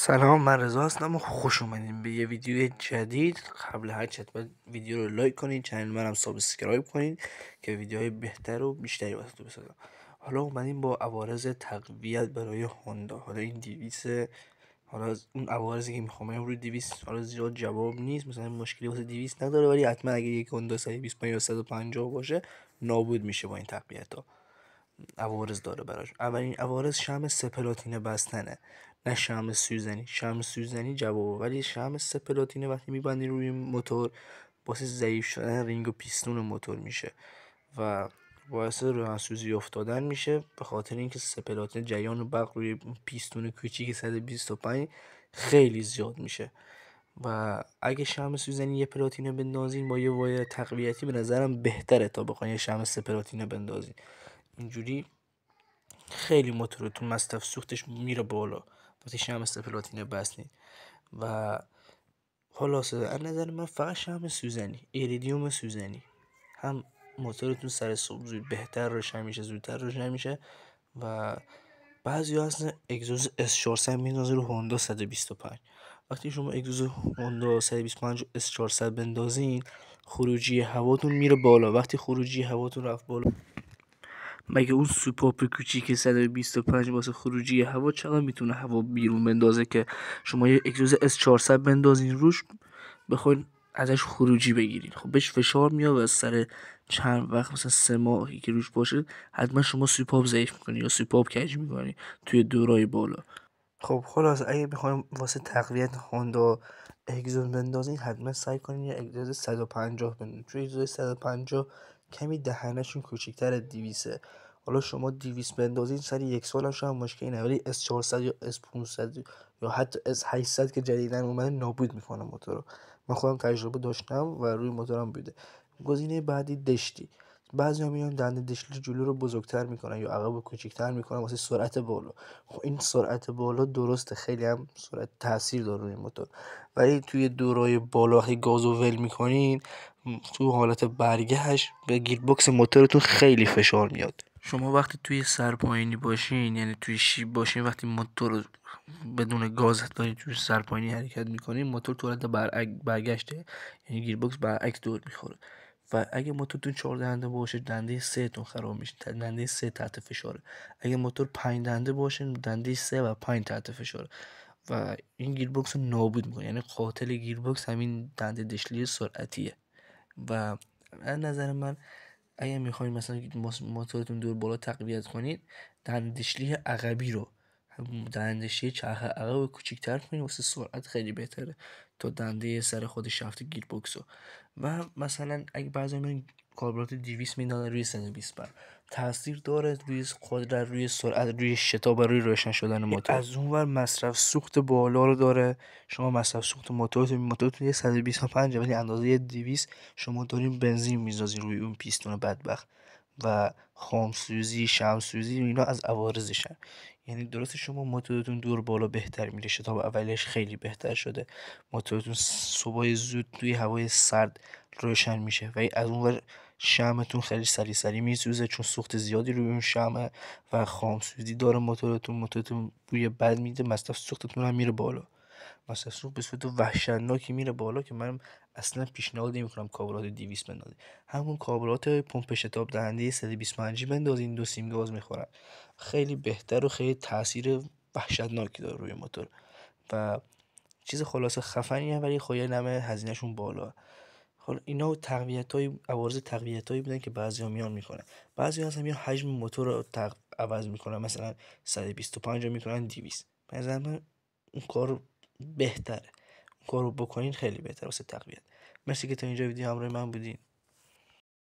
سلام، من رضا هستم و خوش اومدین به یه ویدیو جدید. قبل هر چیز باید ویدیو رو لایک کنین، چنل منم سابسکرایب کنین که ویدیوهای بهتر و بیشتری واسهتون بسازم. حالا اومدیم با عوارض تقویت برای هوندا. حالا این 200، حالا از اون عوارضی که میخوام روی 200 حالا زیاد جواب نیست، مثلا مشکلی واسه 200 نداره، ولی حتما اگه یک هوندا 125 یا 150 باشه نابود میشه با این تقویت‌ها. عوارض داره براش. اولین عوارض شم سه پلاتینه بستنه، نه شم سوزنی. شم سوزنی جوابه، ولی شم سه پلاتینه وقتی میبندی روی موتور باعث ضعیف شدن رینگ و پیستون موتور میشه و باعث روغنسوزی افتادن میشه، به خاطر اینکه سه پلاتینه جریان برق روی پیستون کوچیک 125 خیلی زیاد میشه. و اگه شم سوزنی یه پلاتینه بندازین با یه وایر تقویتی به نظرم بهتره تا بخواین شم سه پلاتینه بندازین. اینجوری خیلی موتورتون مصرف سوختش میره بالا وقتی شمع پلاتینه بستین. و خلاصه از نظر من فقط شمع سوزنی، ایریدیوم سوزنی، هم موتورتون سر صبح بهتر روشن میشه، زودتر روشن میشه. و بعضی هستن اگزوز S400 میندازه رو هوندا 125. وقتی شما اگزوز هوندا 125 S400 بندازین خروجی هواتون میره بالا. وقتی خروجی هواتون رفت بالا، مگه اون سوپاپ کوچیک 125 واسه خروجی هوا چقدر میتونه هوا بیرون بندازه که شما یه اگزوز S400 بندازین روش بخواین ازش خروجی بگیرین؟ خب بهش فشار میاد و از سر چند وقت، مثلا 3 ماهی که روش باشه، حتما شما سوپاپ ضعیف میکنی یا سوپاپ کج میکنی توی دورای بالا. خب خلاص اگه بخوایم واسه تقویت هوندا اگزوز بندازین حتما سعی کنین یه اگزوز 150 بندازین، چون اگزوز 150 کمی دهنشون کوچیک‌تر از 200. حالا شما 200 بندازین سر یک سال هم شاید مشکلی نه، ولی S400 یا S500 یا حتی S800 که جدیدن اومده نابود میکنه موتور رو. من خودم تجربه داشتم و روی موتورم بوده. گزینه بعدی دشتی. بعضی میان دنده دشتی جلو رو بزرگتر میکنن یا عقب رو کوچیک‌تر میکنن واسه سرعت بالا. خب این سرعت بالا درسته، خیلی هم سرعت تاثیر داره روی موتور، ولی توی دورای بالا وقتی گازو ول میکنین تو حالت برگشت به گیربکس موتورتون خیلی فشار میاد. شما وقتی توی سرپایینی باشین، یعنی توی شیب باشین، وقتی موتور رو بدون گاز دارید توی سرپایینی حرکت میکنین، موتور تو حالت برگشته، یعنی گیربکس برعکس دور میخوره. و اگه موتورتون 4 دنده باشه دنده 3 تون خراب میشه، دنده 3 تحت فشاره. اگه موتور 5 دنده باشه دنده 3 و 5 تحت فشاره و این گیربکس رو نابود میکنه. یعنی قاتل گیربکس همین دنده دشلی سرعتیه. و از نظر من اگه میخواین مثلا موتورتون دور بالا تقویت کنید، دنده دشلی عقبی رو، دنده دشلی چرخ عقب رو کوچیک‌تر کنید، واسه سرعت خیلی بهتره تا دنده سر خود شافت گیربکس رو. و مثلا اگه بعضی من کاربرات 200 میدن روی 125 تاثیر داره روی قدرت، روی سرعت، روی شتاب و روی روشن شدن موتور. از اون ور مصرف سوخت بالا رو داره. شما مصرف سوخت موتورتون یه 125 ولی اندازه 200 شما دارین بنزین میذارین روی اون پیستون بدبخت. و خامسوزی، شمسوزی و اینا از عوارضشن. یعنی درسته شما موتورتون دور بالا بهتر میره، شتاب اولیش خیلی بهتر شده، موتورتون صبح زود توی هوای سرد روشن میشه، ولی از اون ور شمعتون خیلی سری میسوزه چون سوخت زیادی روی اون شمعه و خامسوزی داره موتورتون بوی بد میده، مصرف سوختتون هم میره بالا. مصرف سوخت به صورت وحشتناکی میره بالا که من اصلا پیشنهاد نمیکنم کابلات 200 بندازین. همون کابلات پمپ شتاب دهنده 125 بندازین، 2 سیم گاز میخورن، خیلی بهتر و خیلی تاثیر وحشتناکی داره روی موتور و چیز خلاصه خفنیه، ولی خب یه نمه هزینهشون بالا. حالا اینا عوارض تقویتایی بودن که بعضیا میان میکنن. بعضی هستن میان حجم موتور رو عوض میکنن، مثلا 125 رو میکنن 200. به نظر من اون کار بهتره، اون کار رو بکنین خیلی بهتره واسه تقویت. مرسی که تا اینجا ویدیو همراه من بودین.